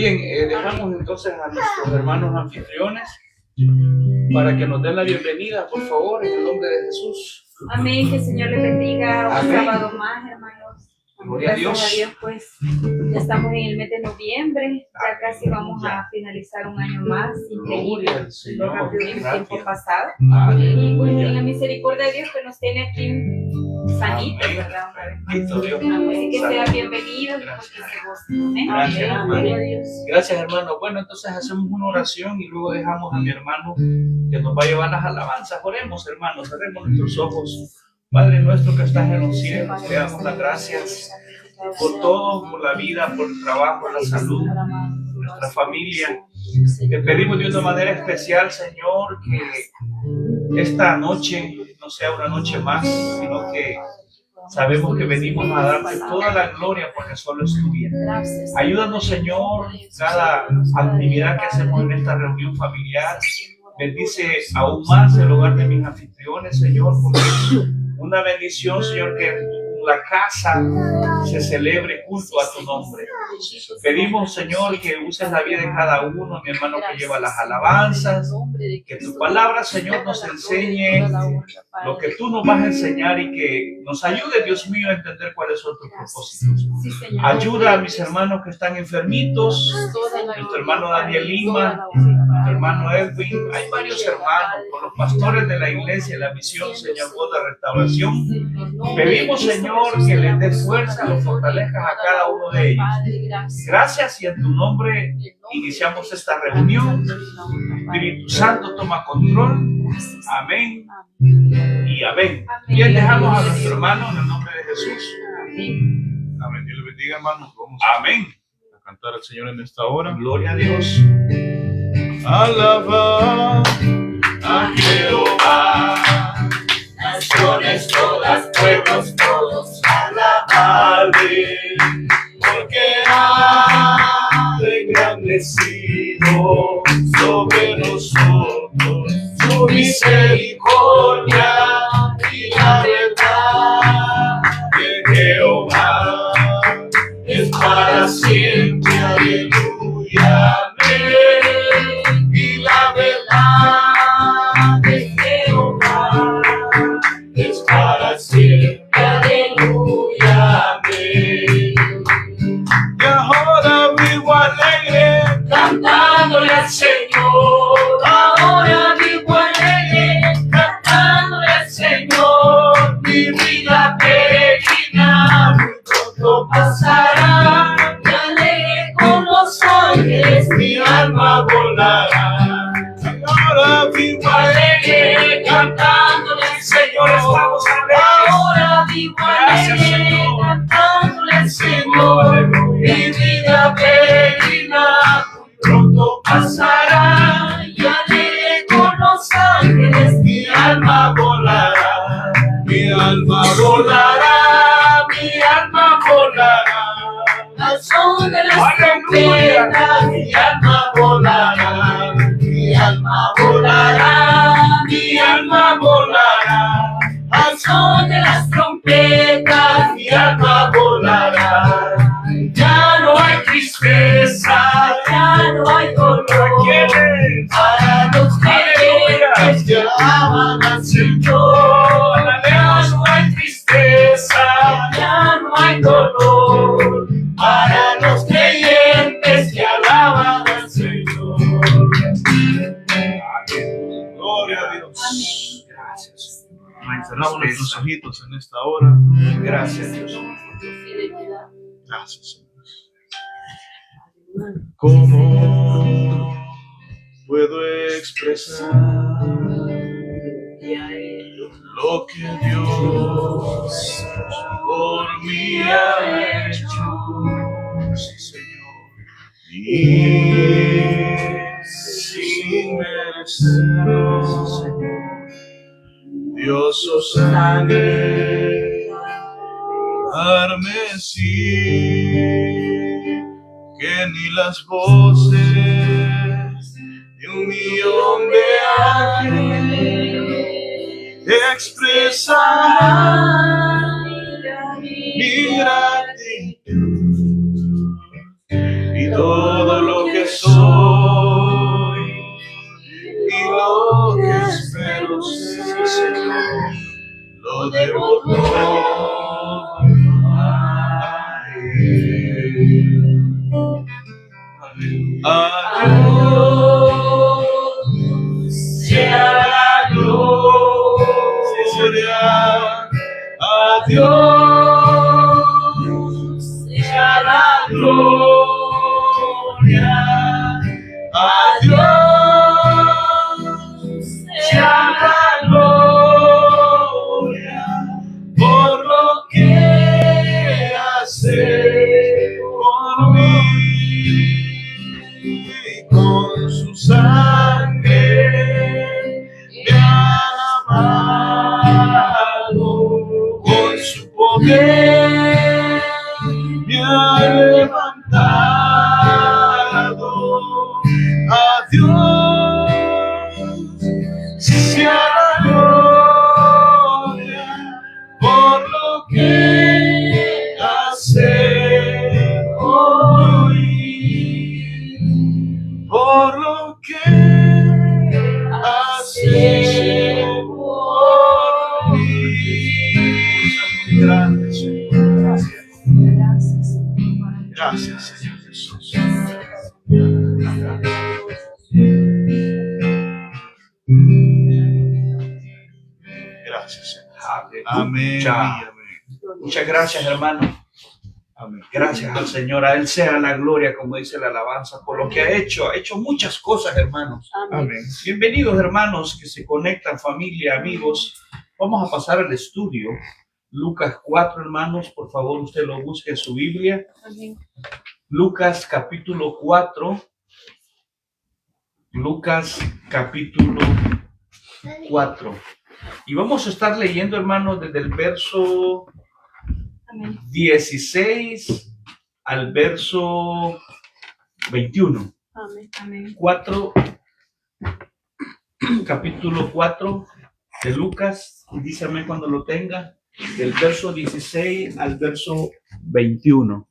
Bien, dejamos entonces a nuestros hermanos anfitriones para que nos den la bienvenida, por favor, en el nombre de Jesús. Amén, que el Señor les bendiga. Un Amén. sábado más, hermanos. Gloria a Dios. Gracias a Dios, pues ya estamos en el mes de noviembre, ya casi vamos a finalizar un año más. Increíble Gloria al Señor. lo rápido el tiempo pasado. Aleluya. Y pues en la misericordia de Dios que nos tiene aquí sanitos, Amén. ¿verdad? Una vez más. Bendito Dios. Así que sean Santo. bienvenidos y pues que se gocen. Amén. Gracias, hermano. Gloria a Dios. Gracias, hermano. Bueno, entonces hacemos una oración y luego dejamos a mi hermano que nos va a llevar las alabanzas. Oremos, hermanos, cerremos nuestros ojos. Padre nuestro que estás en los cielos, te damos las gracias por todo, por la vida, por el trabajo, la salud, nuestra familia. Te pedimos de una manera especial, Señor, que esta noche no sea una noche más, sino que sabemos que venimos a darte toda la gloria porque solo es tuya. Ayúdanos, Señor, cada actividad que hacemos en esta reunión familiar. Bendice aún más el hogar de mis anfitriones, Señor, porque es una bendición, Señor, que en la casa se celebre culto a tu nombre. Pedimos, Señor, que uses la vida de cada uno, mi hermano que lleva las alabanzas, que tu palabra, Señor, nos enseñe lo que tú nos vas a enseñar y que nos ayude, Dios mío, a entender cuáles son tus propósitos. Ayuda a mis hermanos que están enfermitos, nuestro hermano Daniel Lima, nuestro hermano Edwin. Hay varios hermanos, con los pastores de la iglesia, la misión, Señor, por la restauración. Pedimos, Señor, que les dé fuerza, los fortalezcas a cada uno de ellos. Gracias y en tu nombre iniciamos esta reunión. Espíritu Santo, toma control. Amén y amén. Bien, dejamos a nuestro hermano en el nombre de Jesús. Amén. Dios le bendiga, hermanos. Vamos Amén. a cantar al Señor en esta hora. Gloria a Dios. Alaba a Jehová, naciones todas, pueblos todos, alabadle, porque ha engrandecido sobre nosotros su misericordia y la verdad de Jehová es para siempre, aleluya, amén. Y la verdad de Jehová es para siempre, aleluya, amén. Y ahora vivo alegre, cantándole al Señor. Ahora vivo alegre, cantándole al Señor. Mi vida peregrina muy pronto pasará. Me alegre con los ángeles, mi alma volará. Ahora vivo alegre, cantándole al Señor. Estamos alegres. Ahora vivo alegre, cantándole al Señor. Mi vida peregrina muy pronto pasará. Y alegre con los ángeles, mi alma volará. Mi alma volará, mi alma volará. Al son de las trompetas, mi alma volará. Mi alma volará, mi alma volará. Al son de las trompetas, mi alma volará. Ya no hay tristeza, ya no hay dolor. Para los creyentes que alaban al Señor. Ya no hay tristeza, ya no hay dolor. Para los creyentes que alaban al Señor. Gloria a Dios. Gracias. Cerramos nuestros ojitos en esta hora. Gracias, Dios. Gracias, Señor. ¿Cómo puedo expresar lo que Dios por mí ha hecho? Sí, Señor. Y sin merecerlo, Dios os sangre carmesí, que ni las voces de 1,000,000 de ángeles expresarán mi gratitud y todo lo A Dios sea la gloria. A Dios sea la gloria. A Dios sea la gloria por lo que hace por mí. Con su sangre me ha amado, con su poder me ha levantado. A Dios sea la gloria por lo que hace hoy, por lo que hace por mí. Muy grande, Señor. Gracias, Señor Jesús. Gracias, Señor. Amén. Muchas gracias, hermano. Amén. Gracias al Señor. A Él sea la gloria, como dice la alabanza, por lo que ha hecho. Ha hecho muchas cosas, hermanos. Amén. Bienvenidos, hermanos, que se conectan, familia, amigos. Vamos a pasar al estudio. Lucas 4, hermanos, por favor, usted lo busque en su Biblia. Amén. Lucas capítulo 4. Lucas capítulo 4. Y vamos a estar leyendo, hermanos, desde el verso Amén. 16 al verso 21. Amén. Amén. 4, capítulo 4 de Lucas, y dígame cuando lo tenga, del verso 16 al verso 21.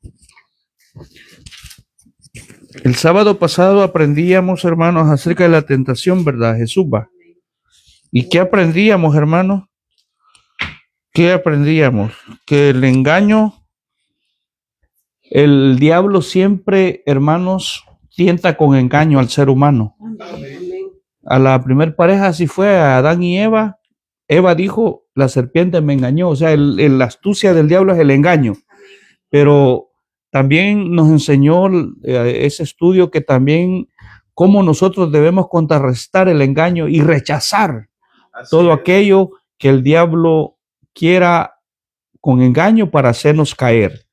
El sábado pasado aprendíamos, hermanos, acerca de la tentación, ¿verdad? Jesús va. ¿Y qué aprendíamos, hermanos? ¿Qué aprendíamos? Que el engaño, el diablo siempre, hermanos, tienta con engaño al ser humano. Amén. A la primer pareja así fue, a Adán y Eva. Eva dijo, la serpiente me engañó. O sea, la astucia del diablo es el engaño. Pero también nos enseñó ese estudio que también cómo nosotros debemos contrarrestar el engaño y rechazar todo aquello que el diablo quiera con engaño para hacernos caer.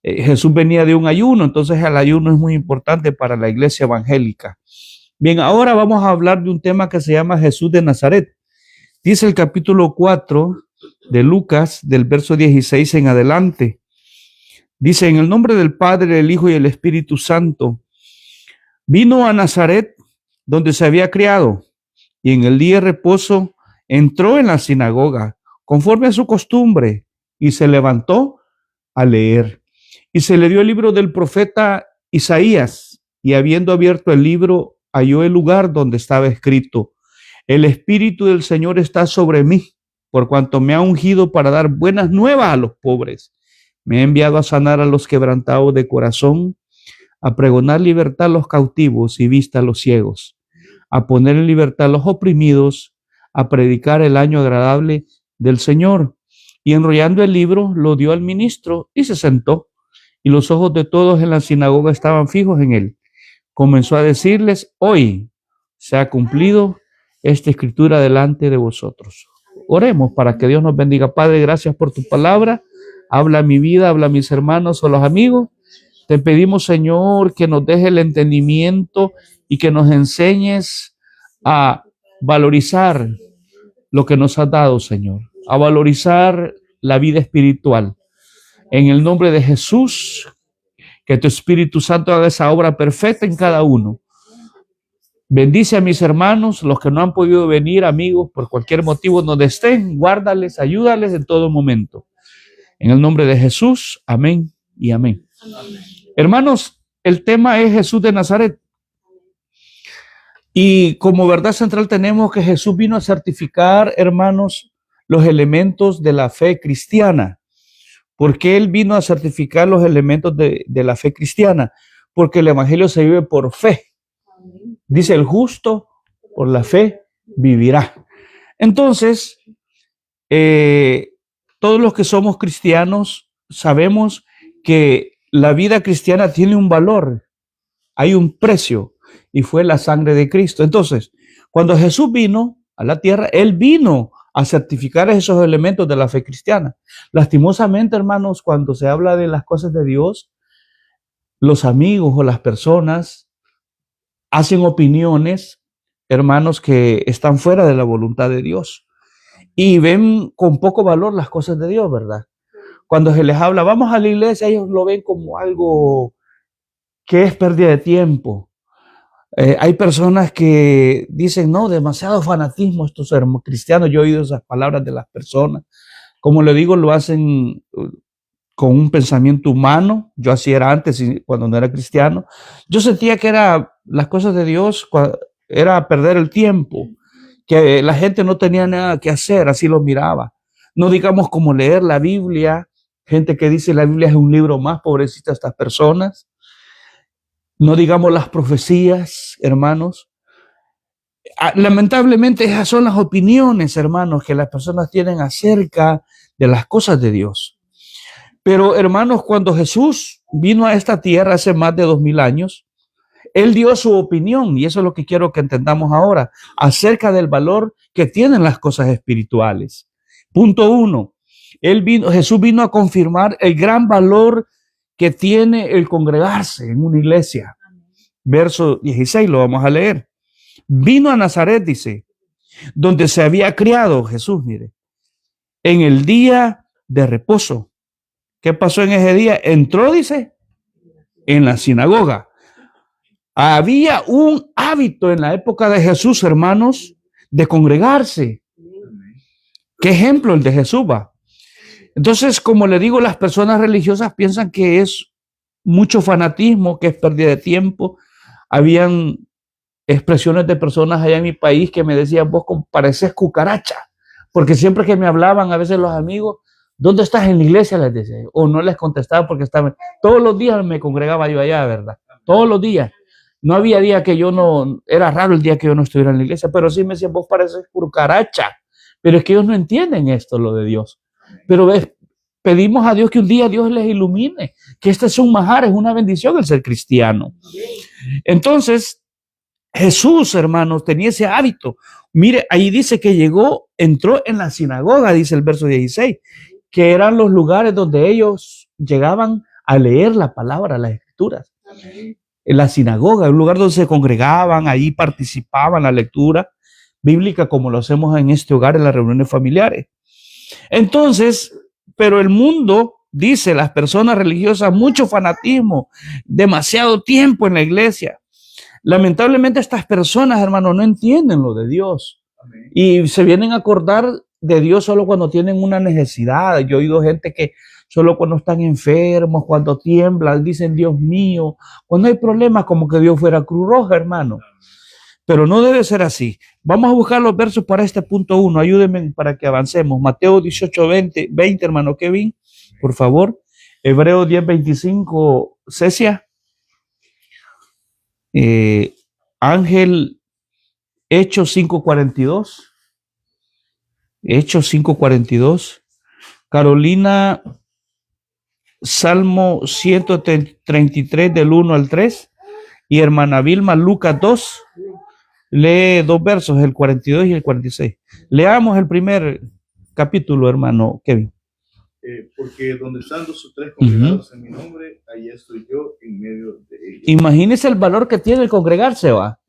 Jesús venía de un ayuno, entonces el ayuno es muy importante para la iglesia evangélica. Bien, ahora vamos a hablar de un tema que se llama Jesús de Nazaret. Dice el capítulo 4 de Lucas, del verso 16 en adelante. Dice, en el nombre del Padre, del Hijo y del Espíritu Santo, vino a Nazaret, donde se había criado, y en el día de reposo entró en la sinagoga, conforme a su costumbre, y se levantó a leer. Y se le dio el libro del profeta Isaías, y habiendo abierto el libro, halló el lugar donde estaba escrito: el Espíritu del Señor está sobre mí, por cuanto me ha ungido para dar buenas nuevas a los pobres. Me ha enviado a sanar a los quebrantados de corazón, a pregonar libertad a los cautivos y vista a los ciegos, a poner en libertad a los oprimidos, a predicar el año agradable del Señor. Y enrollando el libro, lo dio al ministro y se sentó. Y los ojos de todos en la sinagoga estaban fijos en él. Comenzó a decirles: hoy se ha cumplido esta escritura delante de vosotros. Oremos para que Dios nos bendiga. Padre, gracias por tu palabra. Habla mi vida, habla a mis hermanos o los amigos. Te pedimos, Señor, que nos deje el entendimiento y que nos enseñes a valorizar lo que nos has dado, Señor, a valorizar la vida espiritual. En el nombre de Jesús, que tu Espíritu Santo haga esa obra perfecta en cada uno. Bendice a mis hermanos, los que no han podido venir, amigos, por cualquier motivo donde estén, guárdales, ayúdales en todo momento. En el nombre de Jesús, amén y amén. Amén. Hermanos, el tema es Jesús de Nazaret. Y como verdad central tenemos que Jesús vino a certificar, hermanos, los elementos de la fe cristiana. ¿Por qué Él vino a certificar los elementos de la fe cristiana? porque el evangelio se vive por fe. Dice, el justo por la fe vivirá. Entonces, todos los que somos cristianos sabemos que la vida cristiana tiene un valor, hay un precio, y fue la sangre de Cristo. Entonces, cuando Jesús vino a la tierra, Él vino a certificar esos elementos de la fe cristiana. Lastimosamente, hermanos, cuando se habla de las cosas de Dios, los amigos o las personas hacen opiniones, hermanos, que están fuera de la voluntad de Dios y ven con poco valor las cosas de Dios, ¿verdad? Cuando se les habla, vamos a la iglesia, ellos lo ven como algo que es pérdida de tiempo. Hay personas que dicen, no, demasiado fanatismo estos hermanos cristianos. Yo he oído esas palabras de las personas. Como le digo, lo hacen con un pensamiento humano. Yo así era antes, cuando no era cristiano. Yo sentía que las cosas de Dios era perder el tiempo, que la gente no tenía nada que hacer, así lo miraba. No digamos como leer la Biblia, gente que dice la Biblia es un libro más, pobrecita estas personas. No digamos las profecías, hermanos. Lamentablemente esas son las opiniones, hermanos, que las personas tienen acerca de las cosas de Dios. Pero, hermanos, cuando Jesús vino a esta tierra hace más de 2000 años, Él dio su opinión, y eso es lo que quiero que entendamos ahora, acerca del valor que tienen las cosas espirituales. Punto 1. Jesús vino a confirmar el gran valor que tiene el congregarse en una iglesia. Verso 16, lo vamos a leer. Vino a Nazaret, dice, donde se había criado Jesús, mire, en el día de reposo. ¿Qué pasó en ese día? Entró, dice, en la sinagoga. Había un hábito en la época de Jesús, hermanos, de congregarse. ¿Qué ejemplo el de Jesús va? Entonces, como le digo, las personas religiosas piensan que es mucho fanatismo, que es pérdida de tiempo. Habían expresiones de personas allá en mi país que me decían, vos pareces cucaracha, porque siempre que me hablaban, a veces los amigos, ¿dónde estás en la iglesia? Les decía, o no les contestaba porque estaba, todos los días me congregaba yo allá, ¿verdad? Todos los días. No había día que yo no, era raro el día que yo no estuviera en la iglesia, pero sí me decían, vos pareces cucaracha. Pero es que ellos no entienden esto, lo de Dios. Pero ves, pedimos a Dios que un día Dios les ilumine, que este es un manjar, es una bendición el ser cristiano. Entonces, Jesús, hermanos, tenía ese hábito. Mire, ahí dice que entró en la sinagoga, dice el verso 16, que eran los lugares donde ellos llegaban a leer la palabra, las escrituras. En la sinagoga, un lugar donde se congregaban, ahí participaban en la lectura bíblica, como lo hacemos en este hogar en las reuniones familiares. Entonces, pero el mundo, dice, las personas religiosas, mucho fanatismo, demasiado tiempo en la iglesia. Lamentablemente estas personas, hermanos, no entienden lo de Dios. Amén. Y se vienen a acordar de Dios solo cuando tienen una necesidad. Yo he oído gente que solo cuando están enfermos, cuando tiemblan, dicen Dios mío. Cuando hay problemas, como que Dios fuera Cruz Roja, hermano. Pero no debe ser así. Vamos a buscar los versos para este punto 1. Ayúdenme para que avancemos. Mateo 18, 20, hermano Kevin, por favor. Hebreo 10, 25, Cecia. Ángel, Hechos 5:42. Hechos 5:42. Carolina, Salmo 133 del 1 al 3. Y hermana Vilma, Lucas 2. Lee 2 versos, el 42 y el 46. Leamos el primer capítulo, hermano Kevin. Porque donde están 2 o 3 congregados en mi nombre, ahí estoy yo en medio de ellos. Imagínese el valor que tiene el congregarse, va.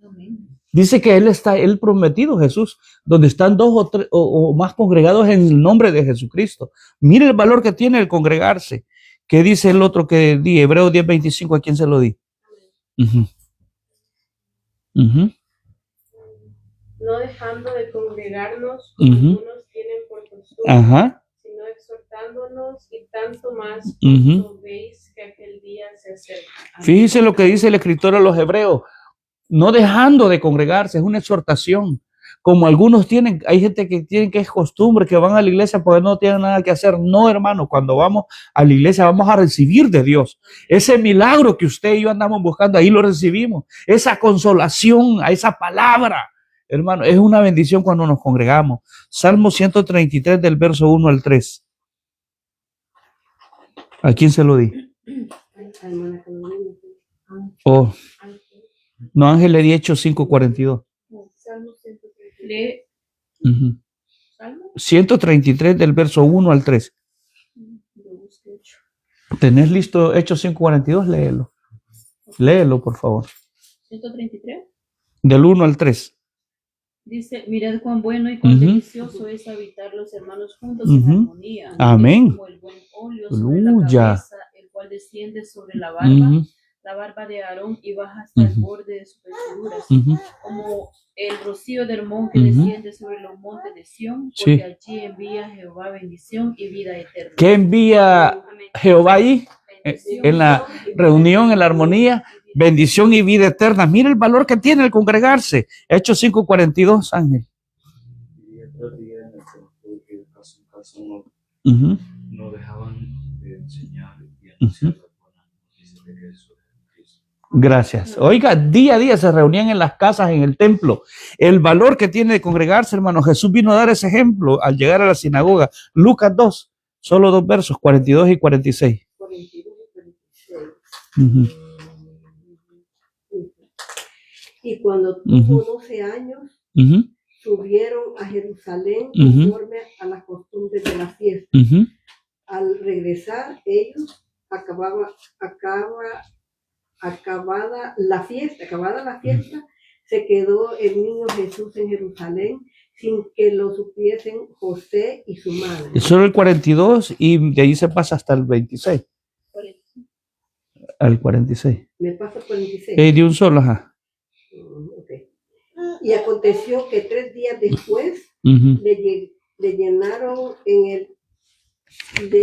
Dice que él prometido, Jesús, donde están 2 o 3 o más congregados en el nombre de Jesucristo. Mire el valor que tiene el congregarse. ¿Qué dice el otro que di? Hebreo 10:25, ¿a quién se lo di? No dejando de congregarnos como algunos tienen por costumbre, sino exhortándonos, y tanto más cuando veis que aquel día se acerca. Fíjese lo que dice el escritor a los Hebreos. No dejando de congregarse, es una exhortación. como algunos tienen, hay gente que tienen que es costumbre, que van a la iglesia porque no tienen nada que hacer. No, hermano, cuando vamos a la iglesia vamos a recibir de Dios. Ese milagro que usted y yo andamos buscando, ahí lo recibimos. Esa consolación, a esa palabra, hermano, es una bendición cuando nos congregamos. Salmo 133 del verso 1 al 3. ¿A quién se lo di? Oh, no, Ángel le di Hechos 5:42. Salmo 133. Lee. Uh-huh. ¿Salmo? 133 del verso 1 al 3. ¿Tenés listo Hechos 5:42? Léelo. Léelo, por favor. 133. Del 1 al 3. Dice, mirad cuán bueno y cuán Ujú. delicioso es habitar los hermanos juntos en Ujú. armonía. Amén. Es como el buen óleo sobre la Aleluya. cabeza, el cual desciende sobre la barba, Ujú, la barba de Aarón y baja hasta el Ujú. borde de sus vestiduras, ujú. como el rocío del monte Ujú. desciende sobre los montes de Sión, Sí. porque allí envía Jehová bendición y vida eterna. ¿Qué envía Amén. Jehová ahí? Bendición En la y reunión, en la armonía, bendición y vida eterna. Mira el valor que tiene el congregarse. Hechos 5:42, Ángel. Y otro día en el templo, que de caso en caso Ujú. no dejaban de enseñar y anunciar las buenas noticias de Jesús. Gracias. Oiga, día a día se reunían en las casas, en el templo. El valor que tiene de congregarse, hermano. Jesús vino a dar ese ejemplo al llegar a la sinagoga. Lucas 2, solo 2 versos, 42 y 46. 42 y 46. Ujú. Y cuando Ujú. tuvo 12 años, Ujú, subieron a Jerusalén Ujú. conforme a las costumbres de la fiesta. ujú. Al regresar ellos, acabada la fiesta, se quedó el niño Jesús en Jerusalén sin que lo supiesen José y su madre. Solo el 42 y de ahí se pasa hasta el 26. Al 46. Me paso 46. De un solo, ajá. Ok. Y aconteció que 3 días después Ujú. le llenaron en el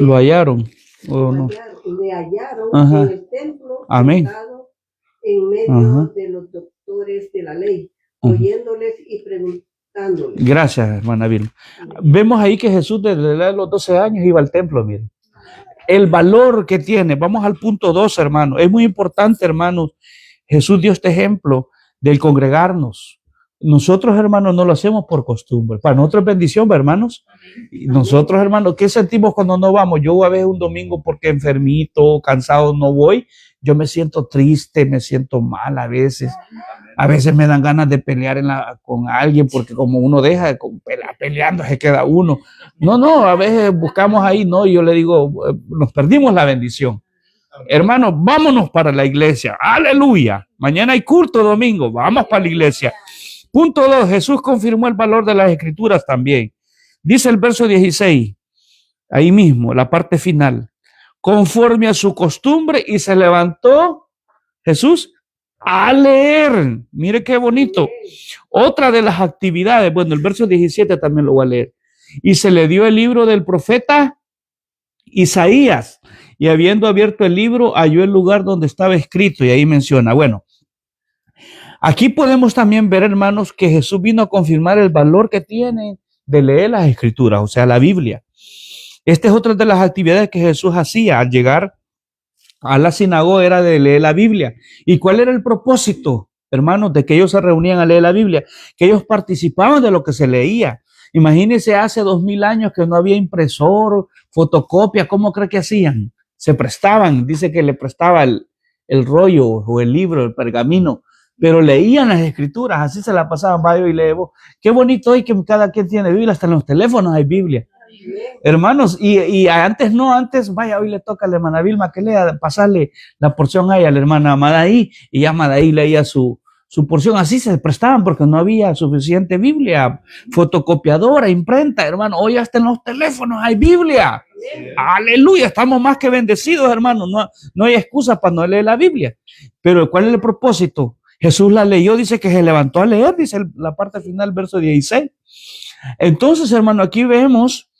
Lo hallaron. ¿O no? le hallaron Ajá. en el templo, Amén. sentado en medio Ajá. de los doctores de la ley, Ujú. oyéndoles y preguntándoles. Gracias, hermana Vilma. Vemos ahí que Jesús desde la edad de los 12 años iba al templo, miren. El valor que tiene. Vamos al punto 2, hermano. Es muy importante, hermanos. Jesús dio este ejemplo del congregarnos. Nosotros, hermanos, no lo hacemos por costumbre. Para nosotros es bendición, hermanos. Y nosotros, hermanos, ¿qué sentimos cuando no vamos? Yo a veces un domingo porque enfermito, cansado, no voy. Yo me siento triste, me siento mal a veces. A veces me dan ganas de pelear con alguien porque como uno deja de peleando, se queda uno. No, a veces buscamos ahí, no, y yo le digo, nos perdimos la bendición. Hermanos, vámonos para la iglesia. Aleluya. Mañana hay culto domingo. Vamos para la iglesia. Punto 2. Jesús confirmó el valor de las escrituras también. Dice el verso 16, ahí mismo, la parte final. Conforme a su costumbre y se levantó Jesús a leer. Mire qué bonito. Otra de las actividades, bueno, el verso 17 también lo voy a leer. Y se le dio el libro del profeta Isaías. Y habiendo abierto el libro, halló el lugar donde estaba escrito. Y ahí menciona, bueno, aquí podemos también ver, hermanos, que Jesús vino a confirmar el valor que tiene de leer las escrituras, o sea, la Biblia. Esta es otra de las actividades que Jesús hacía al llegar a la sinagoga, era de leer la Biblia. ¿Y cuál era el propósito, hermanos, de que ellos se reunían a leer la Biblia? Que ellos participaban de lo que se leía. Imagínense hace 2000 años que no había impresor, fotocopia, ¿cómo cree que hacían? Se prestaban, dice que le prestaba el rollo o el libro, el pergamino, pero leían las escrituras, así se la pasaban, vaya y leemos. Qué bonito hoy que cada quien tiene Biblia, hasta en los teléfonos hay Biblia. Hermanos, y antes, vaya, hoy le toca a la hermana Vilma que lea, pasarle la porción ahí a la hermana Amadaí, y ya Amadaí leía su porción, así se prestaban porque no había suficiente Biblia, fotocopiadora, imprenta, hermano, hoy hasta en los teléfonos hay Biblia. Aleluya, estamos más que bendecidos, hermano, no hay excusa para no leer la Biblia. Pero ¿cuál es el propósito? Jesús la leyó, dice que se levantó a leer, dice la parte final, verso 16. Entonces, hermano, aquí vemos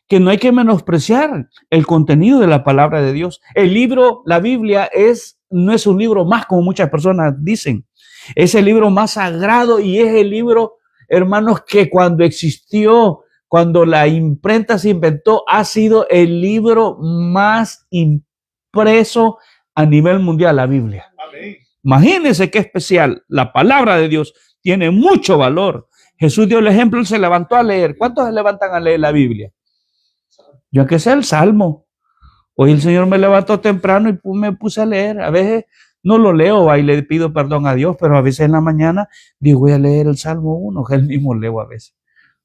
que no hay que menospreciar el contenido de la palabra de Dios. El libro, la Biblia, no es un libro más como muchas personas dicen. Es el libro más sagrado y es el libro hermanos, que cuando existió, cuando la imprenta se inventó, ha sido el libro más impreso a nivel mundial, la Biblia. Amén. Imagínense qué especial. La palabra de Dios tiene mucho valor. Jesús dio el ejemplo, él se levantó a leer. ¿Cuántos se levantan a leer la Biblia? Yo que sé el Salmo. Hoy el Señor me levantó temprano y me puse a leer. A veces no lo leo y le pido perdón a Dios, pero a veces en la mañana digo, voy a leer el Salmo 1, que él mismo leo a veces.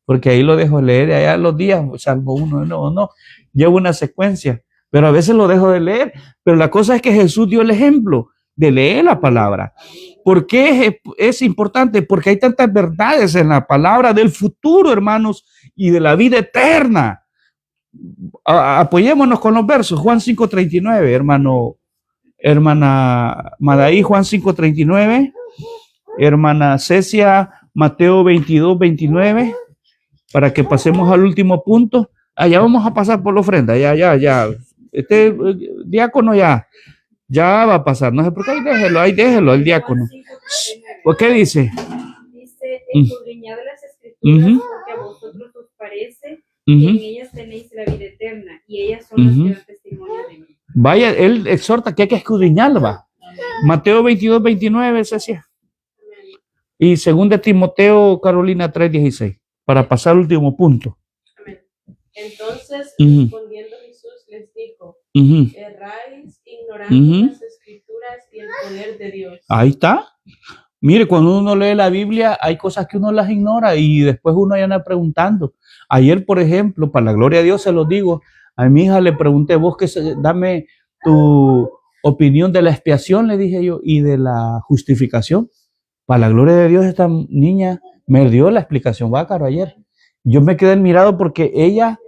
Porque ahí lo dejo leer, y allá los días, Salmo 1, no, llevo una secuencia, pero a veces lo dejo de leer. Pero la cosa es que Jesús dio el ejemplo de leer la palabra. ¿Por qué es importante? Porque hay tantas verdades en la palabra del futuro, hermanos, y de la vida eterna. Apoyémonos con los versos. Juan 5:39, hermana Madaí, Juan 5:39, hermana Cecia, Mateo 22:29, para que pasemos al último punto. Allá vamos a pasar por la ofrenda, ya. Este diácono ya va a pasar, no sé por qué, ahí déjelo, el diácono. ¿Por qué dice? Dice, escudriñad las escrituras, porque a vosotros os parece que en ellas tenéis la vida eterna, y ellas son las que dan testimonio de mí. Vaya, él exhorta que hay que escudriñarla. Mateo 22:29, Cecia. Y 2 Timoteo, Carolina 3:16, para pasar al último punto. Amén. Entonces, respondiendo Jesús les dijo, erráis ignorando las escrituras y el poder de Dios. Ahí está. Mire, cuando uno lee la Biblia, hay cosas que uno las ignora y después uno ya anda preguntando. Ayer, por ejemplo, para la gloria de Dios se lo digo, a mi hija le pregunté, vos dame tu opinión de la expiación, le dije yo, y de la justificación. Para la gloria de Dios, esta niña me dio la explicación bácaro ayer. Yo me quedé admirado porque ella,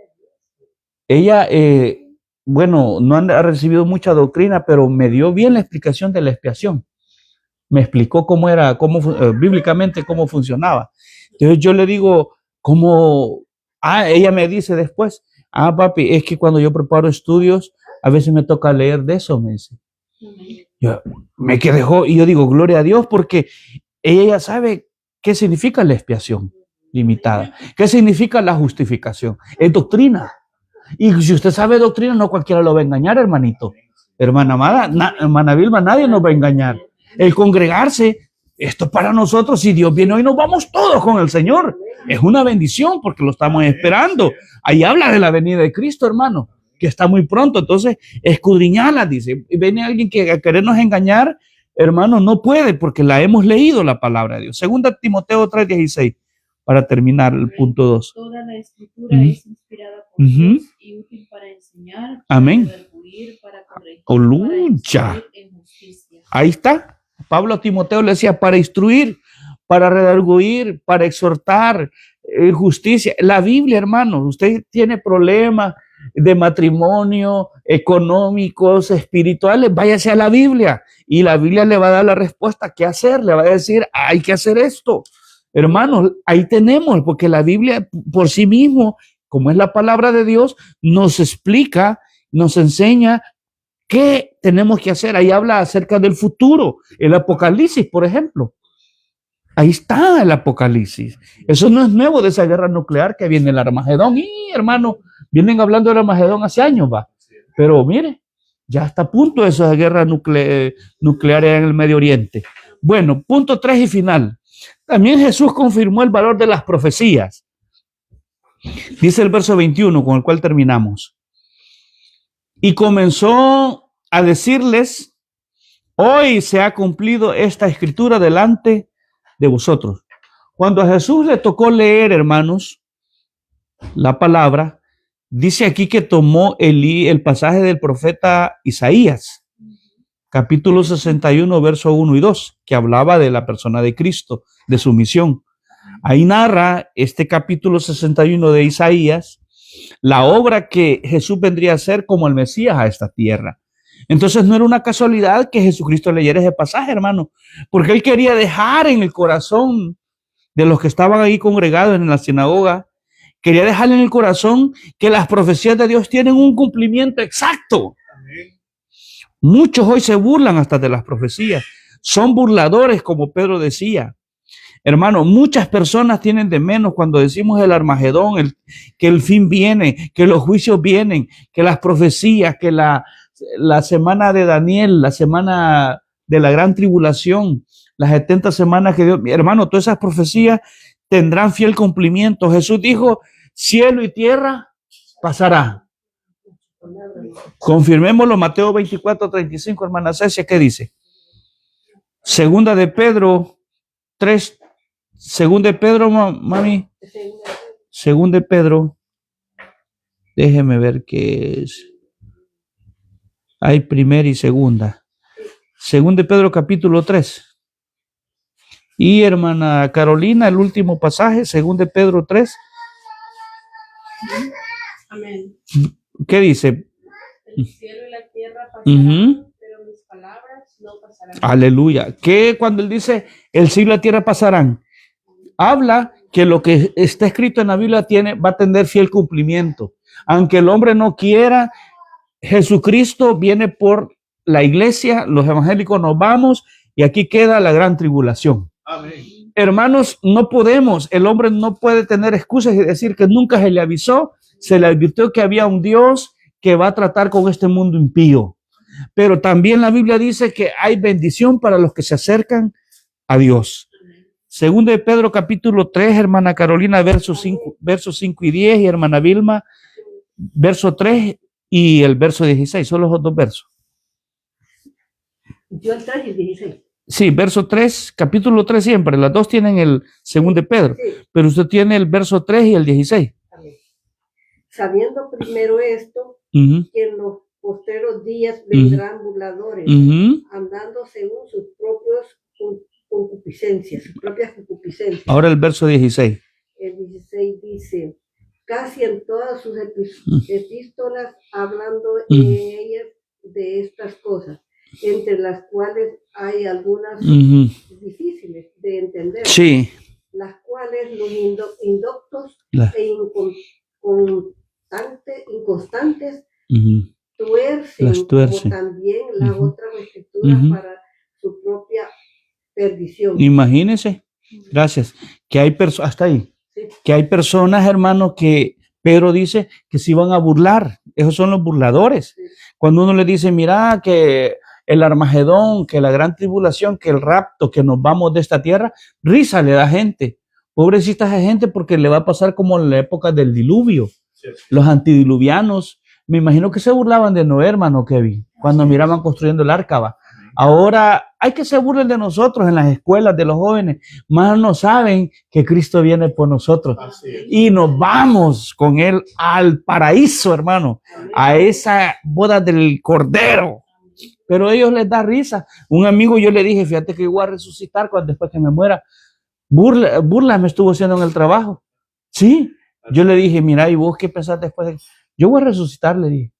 bueno, no ha recibido mucha doctrina, pero me dio bien la explicación de la expiación. Me explicó cómo era, bíblicamente cómo funcionaba. Entonces yo le digo, ella me dice después, papi, es que cuando yo preparo estudios, a veces me toca leer de eso, me dice. Yo me quedé, y yo digo, gloria a Dios, porque ella ya sabe qué significa la expiación limitada, qué significa la justificación. Es doctrina. Y si usted sabe doctrina, no cualquiera lo va a engañar, hermanito. Hermana amada, hermana Vilma, nadie nos va a engañar. El congregarse, esto para nosotros, si Dios viene hoy, nos vamos todos con el Señor. Es una bendición porque lo estamos esperando. Ahí habla de la venida de Cristo, hermano, que está muy pronto. Entonces, escudriñala, dice. Y viene alguien que a querernos engañar, hermano, no puede porque la hemos leído la palabra de Dios. 2 Timoteo 3:16, para terminar el punto 2. Toda la escritura es inspirada por Dios y útil para enseñar, amén, para redarguir, para corregir, ¡olucha! para instruir en justicia. Ahí está. Pablo a Timoteo le decía, para instruir, para redarguir, para exhortar en justicia. La Biblia, hermano, usted tiene problemas de matrimonio, económicos, espirituales, váyase a la Biblia y la Biblia le va a dar la respuesta, ¿qué hacer? Le va a decir, hay que hacer esto. Hermanos, ahí tenemos, porque la Biblia por sí mismo, como es la palabra de Dios, nos explica, nos enseña qué tenemos que hacer. Ahí habla acerca del futuro, el Apocalipsis, por ejemplo. Ahí está el Apocalipsis. Eso no es nuevo de esa guerra nuclear que viene el Armagedón. Y hermano, vienen hablando del Armagedón hace años, va. Pero mire, ya está a punto de esa guerra nuclear en el Medio Oriente. Bueno, punto 3 y final. También Jesús confirmó el valor de las profecías. Dice el verso 21, con el cual terminamos. Y comenzó a decirles, hoy se ha cumplido esta escritura delante de vosotros. Cuando a Jesús le tocó leer, hermanos, la palabra, dice aquí que tomó el pasaje del profeta Isaías, capítulo 61, verso 1 y 2, que hablaba de la persona de Cristo, de su misión. Ahí narra este capítulo 61 de Isaías, la obra que Jesús vendría a hacer como el Mesías a esta tierra. Entonces no era una casualidad que Jesucristo leyera ese pasaje, hermano, porque él quería dejar en el corazón de los que estaban ahí congregados en la sinagoga, quería dejar en el corazón que las profecías de Dios tienen un cumplimiento exacto. Muchos hoy se burlan hasta de las profecías, son burladores, como Pedro decía. Hermano, muchas personas tienen de menos cuando decimos el Armagedón, que el fin viene, que los juicios vienen, que las profecías, que la semana de Daniel, la semana de la gran tribulación, las 70 semanas que Dios, hermano, todas esas profecías tendrán fiel cumplimiento. Jesús dijo, cielo y tierra pasará. Confirmémoslo, Mateo 24:35, hermana Cecia, ¿qué dice? Segunda de Pedro 3, segunda de Pedro, mami. Segunda de Pedro, déjeme ver qué es. Hay primera y segunda. Segunda de Pedro capítulo 3. Y hermana Carolina, el último pasaje, segunda de Pedro 3. Amén. ¿Qué dice? El cielo y la tierra pasarán, pero mis palabras no pasarán. Aleluya. Que cuando él dice el cielo y la tierra pasarán, habla que lo que está escrito en la Biblia va a tener fiel cumplimiento. Aunque el hombre no quiera, Jesucristo viene por la iglesia, los evangélicos nos vamos y aquí queda la gran tribulación. Amén. Hermanos, no podemos, el hombre no puede tener excusas y decir que nunca se le avisó, se le advirtió que había un Dios que va a tratar con este mundo impío. Pero también la Biblia dice que hay bendición para los que se acercan a Dios. Segundo de Pedro capítulo 3, hermana Carolina, versos 5 y 10, y hermana Vilma, verso 3 y el verso 16, son los dos versos. Yo el 3 y 16. Sí, verso 3, capítulo 3 siempre, las dos tienen el segundo de Pedro, Sí. pero usted tiene el verso 3 y el 16. Sabiendo primero esto, Uh-huh. que en los posteros días vendrán burladores, Uh-huh. andando según sus propias concupiscencias. Ahora el verso 16. El 16 dice, casi en todas sus epístolas, hablando en ellas de estas cosas, entre las cuales hay algunas Uh-huh. difíciles de entender, Sí. las cuales los indoctos La- e inconstantes Uh-huh. tuercen, Las tuercen. como también las Ujú. otras escrituras Ujú. para su propia perdición. Imagínense, gracias, que hay personas, hasta ahí, Sí. que hay personas, hermanos, que Pedro dice que se iban a burlar. Esos son los burladores. Sí. Cuando uno le dice, mira, que el Armagedón, que la gran tribulación, que el rapto, que nos vamos de esta tierra, risa le da gente. Pobrecita esa gente, porque le va a pasar como en la época del diluvio. Sí. Los antidiluvianos, me imagino que se burlaban de Noé, hermano Kevin, cuando miraban construyendo el arca. ¿Va? Ahora hay que se burlen de nosotros en las escuelas de los jóvenes, más no saben que Cristo viene por nosotros Así es. y nos vamos con él al paraíso, hermano, a esa boda del Cordero. Pero a ellos les da risa. Un amigo, yo le dije, fíjate que yo voy a resucitar después que me muera. Burla me estuvo haciendo en el trabajo. Sí, yo le dije, mira, ¿y vos qué pensás después de...? Yo voy a resucitar, le dije.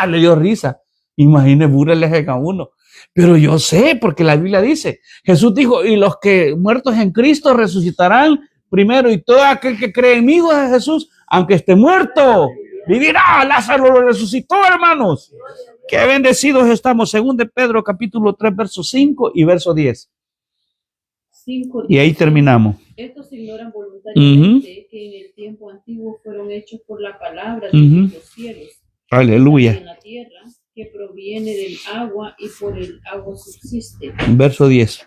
Le dio risa. Imagínese, burles a uno. Pero yo sé, porque la Biblia dice, Jesús dijo, y los que muertos en Cristo resucitarán primero, y todo aquel que cree en mí, hijo de Jesús, aunque esté muerto, vivirá. Lázaro lo resucitó, hermanos. Qué bendecidos estamos. Según de Pedro, capítulo 3, verso 5 y verso 10. 5. Y ahí terminamos. Estos ignoran voluntariamente que en el tiempo antiguo fueron hechos por la palabra de Ujú. los cielos, Aleluya. en la tierra, que proviene del agua y por el agua subsiste. Verso 10.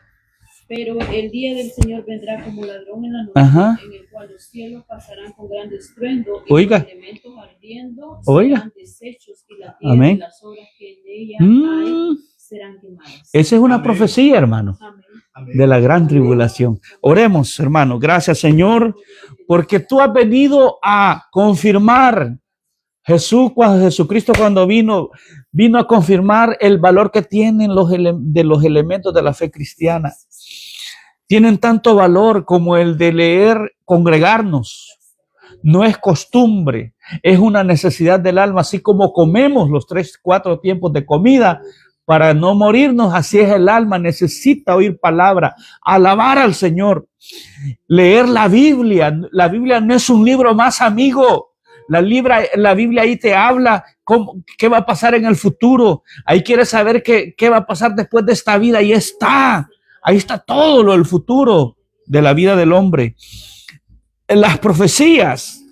Pero el día del Señor vendrá como ladrón en la noche, Ajá. en el cual los cielos pasarán con gran estruendo y Oiga. los elementos ardiendo Oiga. serán deshechos y la tierra Amén. y las obras que en ella hay serán quemadas. Esa es una Amén. profecía, hermano, Amén. Amén. de la gran tribulación. Oremos, hermano. Gracias, Señor, porque tú has venido a confirmar. Jesucristo cuando vino a confirmar el valor que tienen los elementos de la fe cristiana. Tienen tanto valor como el de leer, congregarnos. No es costumbre, es una necesidad del alma, así como comemos los 3, 4 tiempos de comida para no morirnos, así es el alma, necesita oír palabra, alabar al Señor, leer la Biblia. La Biblia no es un libro más, amigo. La Biblia ahí te habla qué va a pasar en el futuro. Ahí quieres saber qué va a pasar después de esta vida. Ahí está todo lo del futuro. de la vida del hombre. Las profecías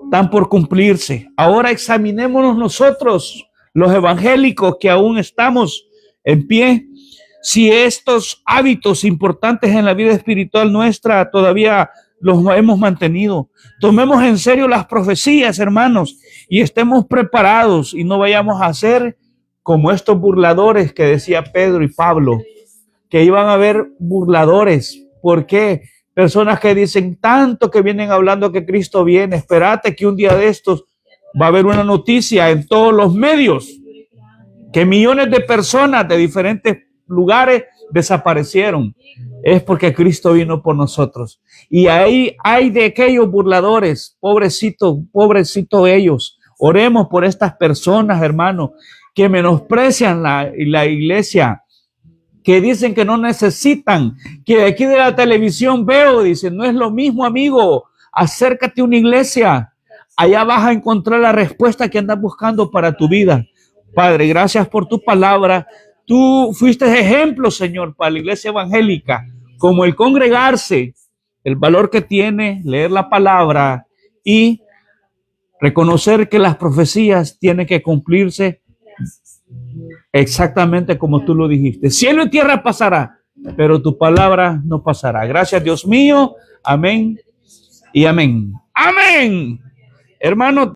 están por cumplirse. Ahora examinémonos nosotros, los evangélicos que aún estamos en pie, si estos hábitos importantes en la vida espiritual nuestra todavía los hemos mantenido. Tomemos en serio las profecías, hermanos, y estemos preparados y no vayamos a ser como estos burladores que decía Pedro y Pablo, que iban a haber burladores. ¿Por qué? Personas que dicen tanto que vienen hablando que Cristo viene. Espérate que un día de estos va a haber una noticia en todos los medios que millones de personas de diferentes lugares desaparecieron. Es porque Cristo vino por nosotros. Y ahí hay de aquellos burladores, pobrecitos ellos. Oremos por estas personas, hermanos, que menosprecian la iglesia, que dicen que no necesitan, que de aquí de la televisión veo, dicen, no es lo mismo, amigo, acércate a una iglesia, allá vas a encontrar la respuesta que andas buscando para tu vida. Padre, gracias por tu palabra. Tú fuiste ejemplo, Señor, para la iglesia evangélica, como el congregarse, el valor que tiene leer la palabra y reconocer que las profecías tienen que cumplirse exactamente como tú lo dijiste. Cielo y tierra pasará, pero tu palabra no pasará. Gracias, Dios mío. Amén y amén. Amén. Hermano.